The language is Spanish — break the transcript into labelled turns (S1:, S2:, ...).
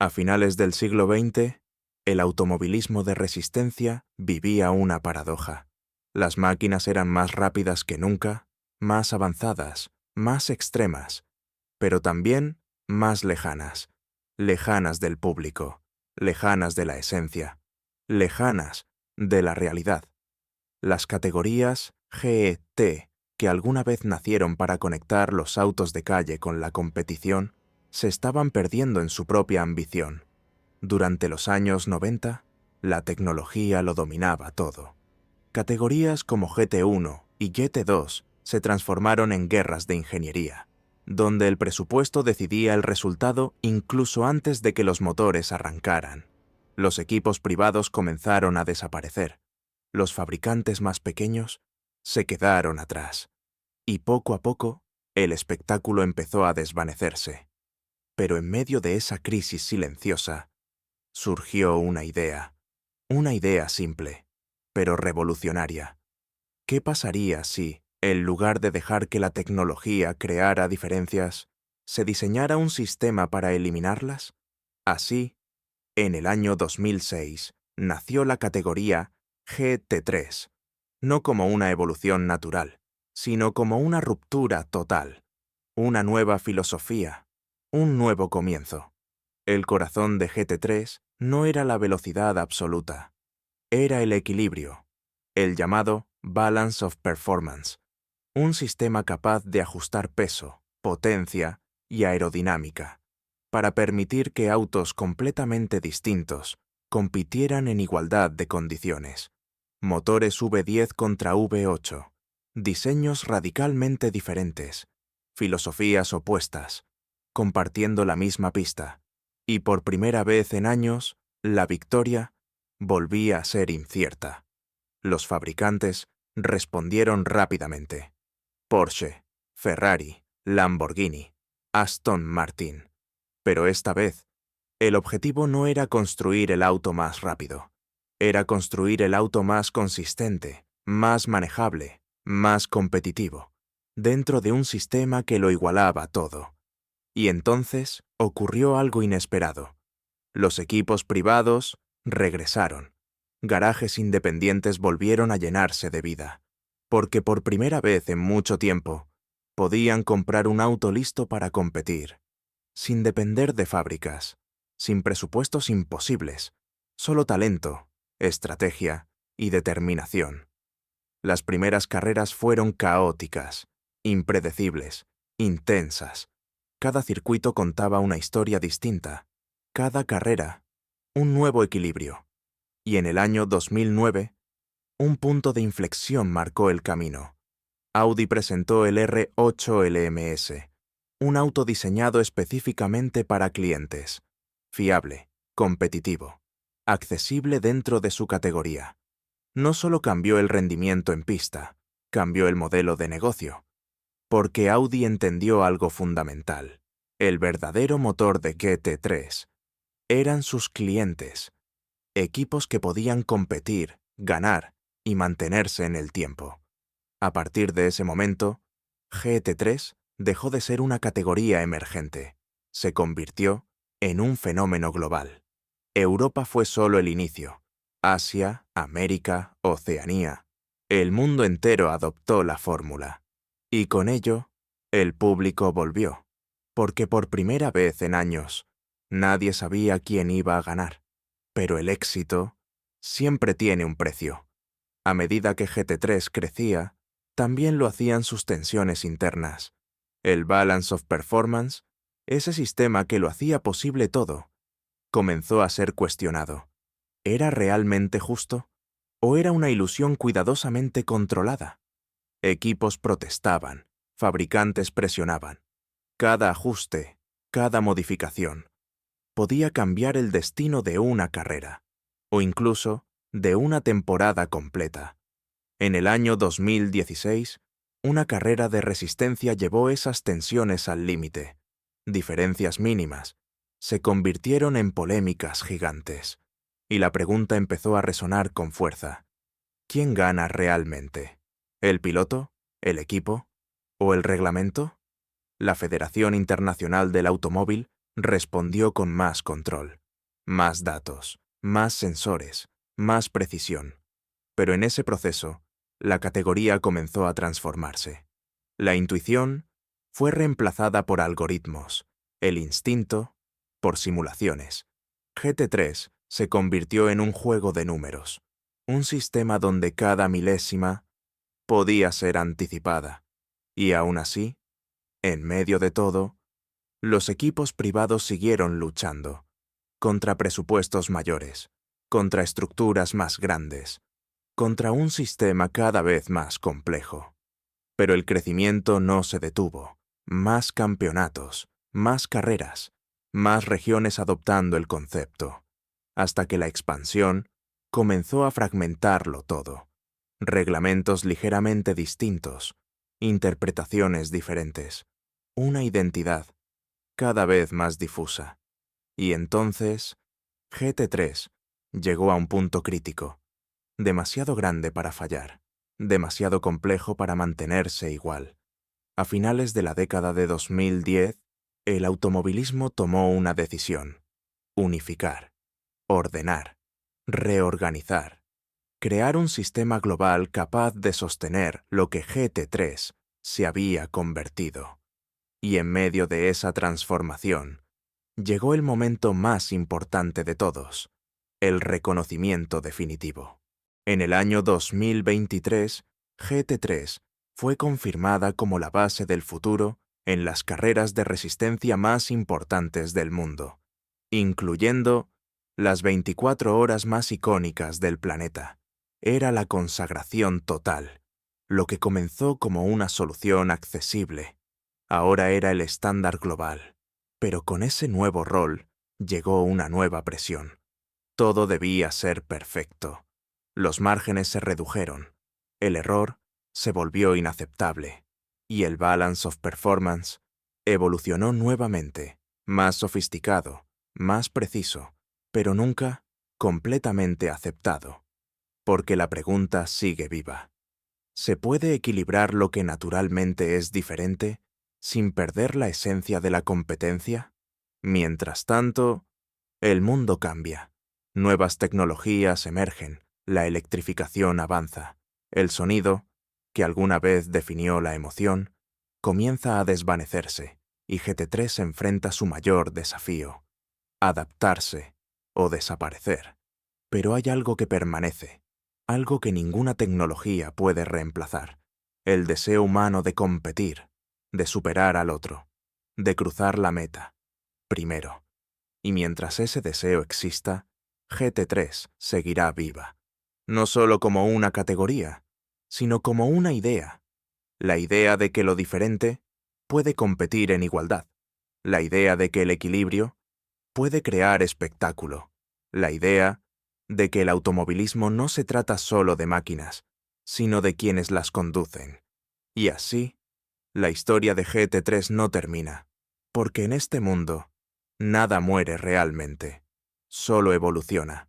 S1: A finales del siglo XX, el automovilismo de resistencia vivía una paradoja. Las máquinas eran más rápidas que nunca, más avanzadas, más extremas, pero también más lejanas. Lejanas del público, lejanas de la esencia, lejanas de la realidad. Las categorías GT, que alguna vez nacieron para conectar los autos de calle con la competición, se estaban perdiendo en su propia ambición. Durante los años 90, la tecnología lo dominaba todo. Categorías como GT1 y GT2 se transformaron en guerras de ingeniería, donde el presupuesto decidía el resultado incluso antes de que los motores arrancaran. Los equipos privados comenzaron a desaparecer. Los fabricantes más pequeños se quedaron atrás. Y poco a poco, el espectáculo empezó a desvanecerse. Pero en medio de esa crisis silenciosa, surgió una idea simple, pero revolucionaria. ¿Qué pasaría si, en lugar de dejar que la tecnología creara diferencias, se diseñara un sistema para eliminarlas? Así, en el año 2006, nació la categoría GT3, no como una evolución natural, sino como una ruptura total, una nueva filosofía, un nuevo comienzo. El corazón de GT3 no era la velocidad absoluta, era el equilibrio, el llamado Balance of Performance, un sistema capaz de ajustar peso, potencia y aerodinámica, para permitir que autos completamente distintos compitieran en igualdad de condiciones. Motores V10 contra V8, diseños radicalmente diferentes, filosofías opuestas, compartiendo la misma pista. Y por primera vez en años, la victoria volvía a ser incierta. Los fabricantes respondieron rápidamente. Porsche, Ferrari, Lamborghini, Aston Martin. Pero esta vez, el objetivo no era construir el auto más rápido. Era construir el auto más consistente, más manejable, más competitivo, dentro de un sistema que lo igualaba todo. Y entonces ocurrió algo inesperado. Los equipos privados regresaron. Garajes independientes volvieron a llenarse de vida, porque por primera vez en mucho tiempo podían comprar un auto listo para competir, sin depender de fábricas, sin presupuestos imposibles, solo talento, estrategia y determinación. Las primeras carreras fueron caóticas, impredecibles, intensas. Cada circuito contaba una historia distinta, cada carrera, un nuevo equilibrio. Y en el año 2009, un punto de inflexión marcó el camino. Audi presentó el R8 LMS, un auto diseñado específicamente para clientes, fiable, competitivo, accesible dentro de su categoría. No solo cambió el rendimiento en pista, cambió el modelo de negocio, porque Audi entendió algo fundamental. El verdadero motor de GT3 eran sus clientes, equipos que podían competir, ganar y mantenerse en el tiempo. A partir de ese momento, GT3 dejó de ser una categoría emergente. Se convirtió en un fenómeno global. Europa fue solo el inicio. Asia, América, Oceanía. El mundo entero adoptó la fórmula. Y con ello, el público volvió. Porque por primera vez en años, nadie sabía quién iba a ganar. Pero el éxito siempre tiene un precio. A medida que GT3 crecía, también lo hacían sus tensiones internas. El Balance of Performance, ese sistema que lo hacía posible todo, comenzó a ser cuestionado. ¿Era realmente justo? ¿O era una ilusión cuidadosamente controlada? Equipos protestaban, fabricantes presionaban. Cada ajuste, cada modificación, podía cambiar el destino de una carrera, o incluso de una temporada completa. En el año 2016, una carrera de resistencia llevó esas tensiones al límite. Diferencias mínimas se convirtieron en polémicas gigantes, y la pregunta empezó a resonar con fuerza. ¿Quién gana realmente? ¿El piloto? ¿El equipo? ¿O el reglamento? La Federación Internacional del Automóvil respondió con más control, más datos, más sensores, más precisión. Pero en ese proceso, la categoría comenzó a transformarse. La intuición fue reemplazada por algoritmos, el instinto por simulaciones. GT3 se convirtió en un juego de números, un sistema donde cada milésima podía ser anticipada. Y aún así, en medio de todo, los equipos privados siguieron luchando, contra presupuestos mayores, contra estructuras más grandes, contra un sistema cada vez más complejo. Pero el crecimiento no se detuvo. Más campeonatos, más carreras, más regiones adoptando el concepto, hasta que la expansión comenzó a fragmentarlo todo. Reglamentos ligeramente distintos, interpretaciones diferentes, una identidad cada vez más difusa. Y entonces, GT3 llegó a un punto crítico, demasiado grande para fallar, demasiado complejo para mantenerse igual. A finales de la década de 2010, el automovilismo tomó una decisión: unificar, ordenar, reorganizar, crear un sistema global capaz de sostener lo que GT3 se había convertido. Y en medio de esa transformación, llegó el momento más importante de todos, el reconocimiento definitivo. En el año 2023, GT3 fue confirmada como la base del futuro en las carreras de resistencia más importantes del mundo, incluyendo las 24 horas más icónicas del planeta. Era la consagración total. Lo que comenzó como una solución accesible, ahora era el estándar global. Pero con ese nuevo rol llegó una nueva presión. Todo debía ser perfecto. Los márgenes se redujeron, el error se volvió inaceptable, y el balance of performance evolucionó nuevamente, más sofisticado, más preciso, pero nunca completamente aceptado. Porque la pregunta sigue viva. ¿Se puede equilibrar lo que naturalmente es diferente sin perder la esencia de la competencia? Mientras tanto, el mundo cambia. Nuevas tecnologías emergen, la electrificación avanza, el sonido, que alguna vez definió la emoción, comienza a desvanecerse, y GT3 enfrenta su mayor desafío: adaptarse o desaparecer. Pero hay algo que permanece, algo que ninguna tecnología puede reemplazar: el deseo humano de competir, de superar al otro, de cruzar la meta, primero. Y mientras ese deseo exista, GT3 seguirá viva, no solo como una categoría, sino como una idea. La idea de que lo diferente puede competir en igualdad, la idea de que el equilibrio puede crear espectáculo, la idea de que el automovilismo no se trata solo de máquinas, sino de quienes las conducen. Y así, la historia de GT3 no termina, porque en este mundo nada muere realmente, solo evoluciona.